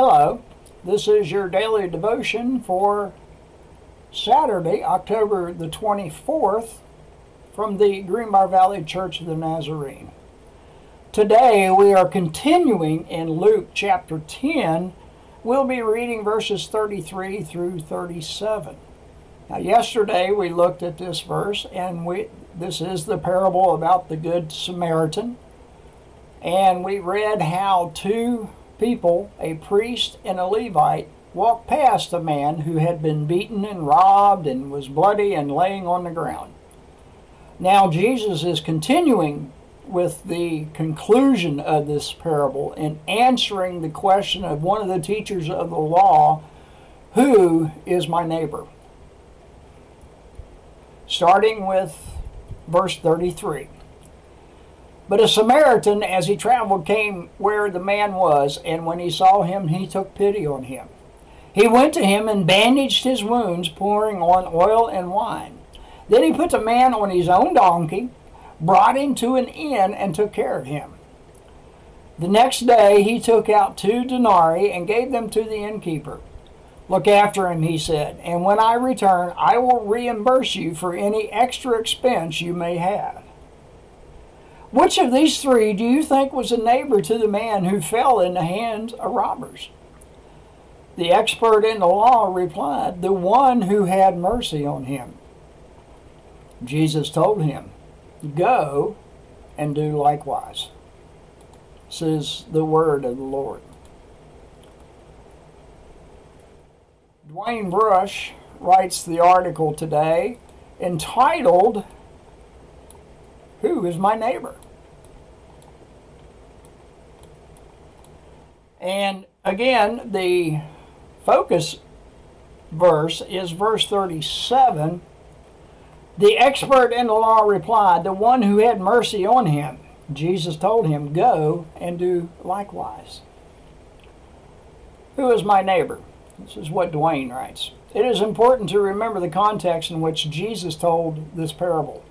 Hello, this is your daily devotion for Saturday, October the 24th, from the Greenbrier Valley Church of the Nazarene. Today we are continuing in Luke chapter 10. We'll be reading verses 33 through 37. Now, yesterday we looked at this verse, and this is the parable about the Good Samaritan. And we read how two people, a priest and a Levite, walked past a man who had been beaten and robbed and was bloody and laying on the ground. Now Jesus is continuing with the conclusion of this parable and answering the question of one of the teachers of the law, who is my neighbor? Starting with verse 33. But a Samaritan, as he traveled, came where the man was, and when he saw him, he took pity on him. He went to him and bandaged his wounds, pouring on oil and wine. Then he put the man on his own donkey, brought him to an inn, and took care of him. The next day he took out 2 denarii and gave them to the innkeeper. Look after him, he said, and when I return, I will reimburse you for any extra expense you may have. Which of these 3 do you think was a neighbor to the man who fell in the hands of robbers? The expert in the law replied, the one who had mercy on him. Jesus told him, go and do likewise. This is the word of the Lord. Dwayne Brush writes the article today entitled, Who is my neighbor? And again, the focus verse is verse 37. The expert in the law replied, the one who had mercy on him. Jesus told him, go and do likewise. Who is my neighbor? This is what Dwayne writes. It is important to remember the context in which Jesus told this parable.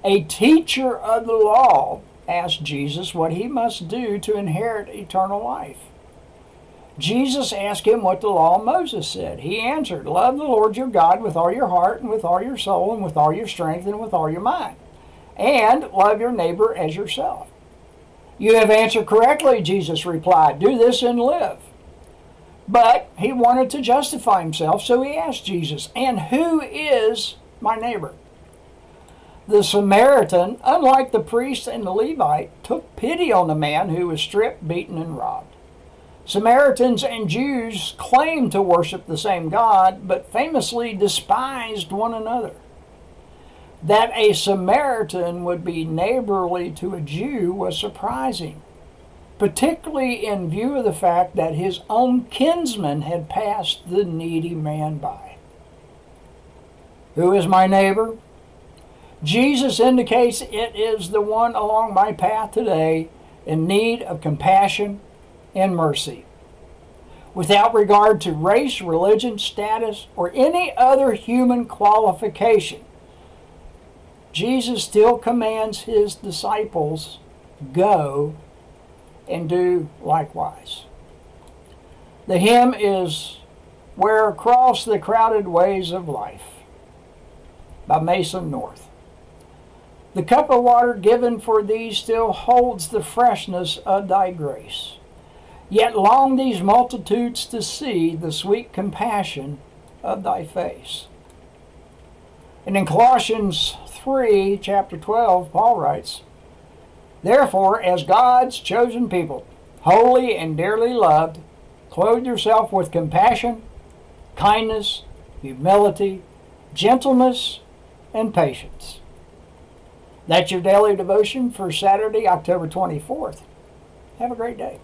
A teacher of the law asked Jesus what he must do to inherit eternal life. Jesus asked him what the law of Moses said. He answered, love the Lord your God with all your heart and with all your soul and with all your strength and with all your mind. And love your neighbor as yourself. You have answered correctly, Jesus replied. Do this and live. But he wanted to justify himself, so he asked Jesus, and who is my neighbor? The Samaritan, unlike the priest and the Levite, took pity on the man who was stripped, beaten, and robbed. Samaritans and Jews claimed to worship the same God, but famously despised one another. That a Samaritan would be neighborly to a Jew was surprising, particularly in view of the fact that his own kinsman had passed the needy man by. Who is my neighbor? Jesus indicates it is the one along my path today in need of compassion and mercy. Without regard to race, religion, status, or any other human qualification, Jesus still commands his disciples, go and do likewise. The hymn is Where Across the Crowded Ways of Life by Mason North. The cup of water given for thee still holds the freshness of thy grace. Yet long these multitudes to see the sweet compassion of thy face. And in Colossians 3, chapter 12, Paul writes, therefore, as God's chosen people, holy and dearly loved, clothe yourself with compassion, kindness, humility, gentleness, and patience. That's your daily devotion for Saturday, October 24th. Have a great day.